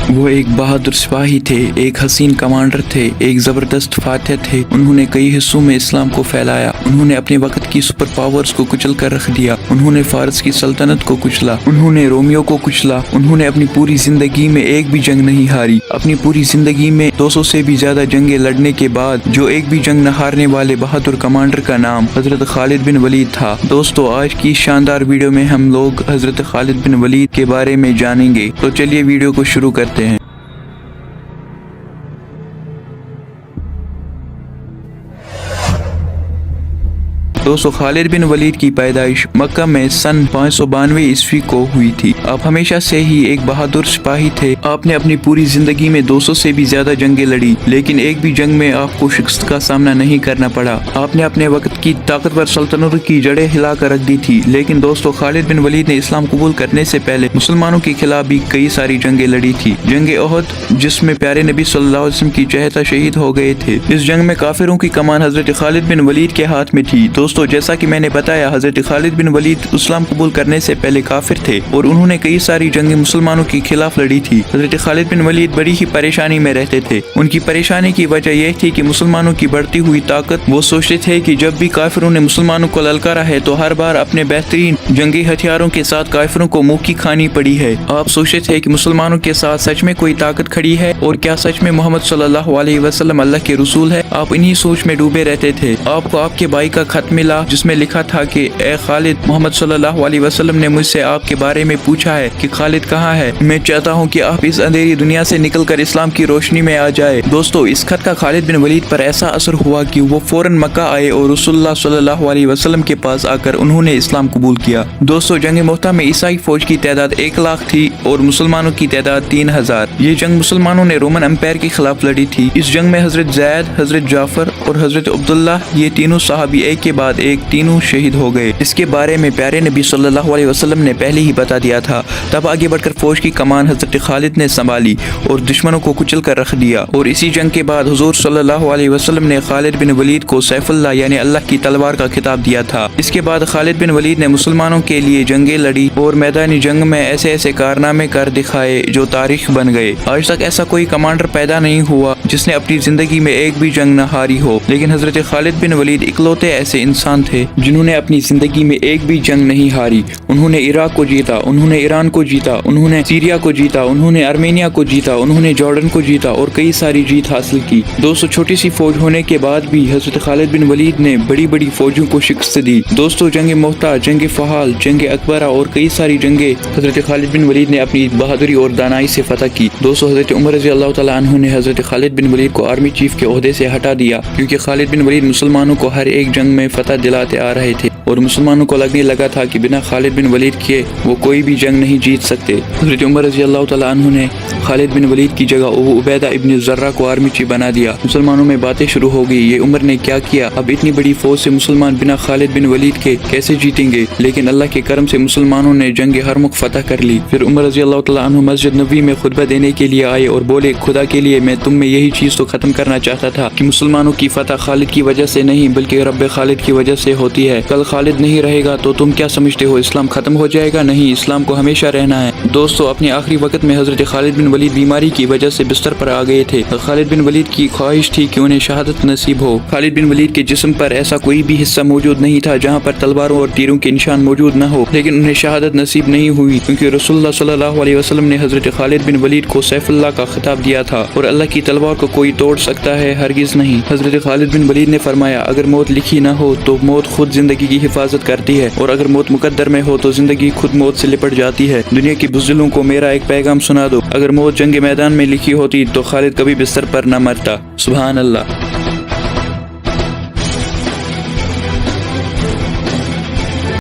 وہ ایک बहादुर सिपाही थे, एक हसीन कमांडर थे, एक ज़बरदस्त फातिह थे। उन्होंने कई हिस्सों में इस्लाम को फैलाया। उन्होंने अपने वक्त की सुपर पावर्स को कुचल कर रख दिया। उन्होंने फारस की सल्तनत को कुचला। उन्होंने रोमियो को कुचला। उन्होंने अपनी पूरी जिंदगी में एक भी जंग नहीं हारी। अपनी पूरी जिंदगी में 200 से भी ज्यादा जंगें लड़ने के बाद जो एक भी जंग न हारने वाले बहादुर कमांडर का नाम हजरत खालिद बिन वलीद था। दोस्तों, आज की शानदार वीडियो में हम लोग हजरत खालिद बिन वलीद के बारे में जानेंगे। तो चलिए वीडियो को शुरू करते हैं। दोस्तों, खालिद बिन वलीद की पैदाइश मक्का में सन 592 ईस्वी को हुई थी। आप हमेशा से ही एक बहादुर सिपाही थे। आपने अपनी पूरी जिंदगी में 200 से भी ज्यादा जंगें लड़ी, लेकिन एक भी जंग में आपको शिकस्त का सामना नहीं करना पड़ा। आपने अपने वक्त की ताकतवर सल्तनतों की जड़ें हिलाकर रख दी थी। लेकिन दोस्तों, खालिद बिन वलीद ने इस्लाम कबूल करने से पहले मुसलमानों के खिलाफ भी कई सारी जंगें लड़ी थी। जंग ओहद, जिसमें प्यारे नबी सल्लल्लाहु अलैहि वसल्लम की चहेता शहीद हो गए थे। इस जंग में काफिरों की कमान हजरत खालिद बिन वलीद के हाथ में थी। दोस्तों, जैसा कि मैंने बताया, हजरत खालिद बिन वलीद इस्लाम कबूल करने से पहले काफिर थे और उन्होंने कई सारी जंगें मुसलमानों के खिलाफ लड़ी थी। हजरत खालिद बिन वलीद बड़ी ही परेशानी में रहते थे। उनकी परेशानी की वजह यह थी कि मुसलमानों की बढ़ती हुई ताकत। वो सोचते थे कि जब भी काफिरों ने मुसलमानों को ललकारा है तो हर बार अपने बेहतरीन जंगी हथियारों के साथ काफिरों को मुंह की खानी पड़ी है। आप सोचते थे कि मुसलमानों के साथ सच में कोई ताकत खड़ी है और क्या सच में मोहम्मद सल्लल्लाहु अलैहि वसल्लम अल्लाह के रसूल है। आप इन्हीं सोच में डूबे रहते थे। आपको आपके भाई का खत मिला जिसमें लिखा था कि ए खालिद, मोहम्मद सल्लल्लाहु अलैहि वसल्लम ने मुझसे आपके बारे में पूछा है कि खालिद कहाँ है। मैं चाहता हूँ कि आप इस अंधेरी दुनिया से निकलकर इस्लाम की रोशनी में आ जाए। दोस्तों, इस खत का खालिद बिन वलीद पर ऐसा असर हुआ कि वो फौरन मक्का आए और रसूलुल्लाह सल्लल्लाहु अलैहि वसल्लम के पास आकर उन्होंने इस्लाम कबूल किया। दोस्तों, जंग मोहता में ईसाई फौज की तादाद 1 लाख थी और मुसलमानों की तादाद 3000। ये जंग मुसलमानों ने रोमन एम्पायर के खिलाफ लड़ी थी। इस जंग में हजरत जैद, हजरत जाफर और हजरत अब्दुल्ला, ये तीनों सहाबी एक के बाद एक तीनों शहीद हो गए। इसके बारे में प्यारे नबी सल्लल्लाहु अलैहि वसल्लम ने पहले ही बता दिया था। तब आगे बढ़कर फौज की कमान हजरत खालिद ने संभाली और दुश्मनों को कुचल कर रख दिया। और इसी जंग के बाद हुजूर सल्लल्लाहु अलैहि वसल्लम ने खालिद बिन वलीद को सैफुल्लाह यानी अल्लाह की तलवार का खिताब दिया था। इसके बाद खालिद बिन वलीद ने मुसलमानों के लिए जंगें लड़ी और मैदानी जंग में ऐसे ऐसे कारनामे कर दिखाए जो तारीख बन गए। आज तक ऐसा कोई कमांडर पैदा नहीं हुआ जिसने अपनी जिंदगी में एक भी जंग न हारी हो, लेकिन हजरत खालिद बिन वलीद इकलौते ऐसे इंसान थे जिन्होंने अपनी जिंदगी में एक भी जंग नहीं हारी। उन्होंने इराक को जीता, उन्होंने ईरान को जीता, उन्होंने सीरिया को जीता, उन्होंने आर्मेनिया को जीता, उन्होंने जॉर्डन को जीता और कई सारी जीत हासिल की। दोस्तों, छोटी सी फौज होने के बाद भी हजरत खालिद बिन वलीद ने बड़ी बड़ी फौजों को शिकस्त दी। दोस्तों, जंग मोहता, जंग फहाल, जंग अकबरा और कई सारी जंगे हजरत खालिद बिन वलीद ने अपनी बहादुरी और दानाई से फतह की। दोस्तों, हजरत उमर रज़ी अल्लाह तआला अन्हु ने हजरत खालिद बिन वलीद को आर्मी चीफ के ओहदे से हटा दिया क्योंकि खालिद बिन वलीद मुसलमानों को हर एक जंग में फतह दिलाते आ रहे थे और मुसलमानों को लगने लगा था कि बिना खालिद बिन वलीद के वो कोई भी जंग नहीं जीत सकते। हजरत उमर रज़ी अल्लाह तआला अन्हु ने खालिद बिन वलीद की जगह उबैदा इब्न ज़र्रा को आर्मी चीफ बना दिया। मुसलमानों में बातें शुरू हो गई, ये उमर ने क्या किया? अब इतनी बड़ी फौज से मुसलमान बिना खालिद बिन वलीद के कैसे जीतेंगे? लेकिन अल्लाह के करम से मुसलमानों ने जंग हरमुख फतह कर ली। फिर उमर रज़ी अल्लाह तआला अन्हु मस्जिद नबवी में खुतबा देने के लिए आए और बोले, खुदा के लिए मैं तुम में यही चीज तो खत्म करना चाहता था कि मुसलमानों की फतह खालिद की वजह से नहीं बल्कि रब खालिद की वजह से होती है। कल खालिद नहीं रहेगा तो तुम क्या समझते हो, इस्लाम खत्म हो जाएगा? नहीं, इस्लाम को हमेशा रहना है। दोस्तों, अपने आखिरी वक्त में हजरत खालिद बिन वलीद बीमारी की वजह से बिस्तर पर आ गए थे। खालिद बिन वलीद की ख्वाहिश थी कि उन्हें शहादत नसीब हो। खालिद बिन वलीद के जिस्म पर ऐसा कोई भी हिस्सा मौजूद नहीं था जहाँ पर तलवारों और तीरों के निशान मौजूद न हो, लेकिन उन्हें शहादत नसीब नहीं हुई क्योंकि रसूलुल्लाह सल्लल्लाहु अलैहि वसल्लम ने हजरत खालिद बिन वलीद को सैफुल्लाह का खिताब दिया था और अल्लाह की तलवार को कोई तोड़ सकता है? हरगिज नहीं। हजरत खालिद बिन वलीद ने फरमाया, अगर मौत लिखी न हो तो मौत खुद जिंदगी की हिफाजत करती है और अगर मौत मुकद्दर में हो तो जिंदगी खुद मौत से लिपट जाती है। दुनिया की बुज़दिलों को मेरा एक पैगाम सुना दो, अगर मौत जंग मैदान में लिखी होती तो खालिद कभी बिस्तर पर न मरता। सुभान अल्लाह।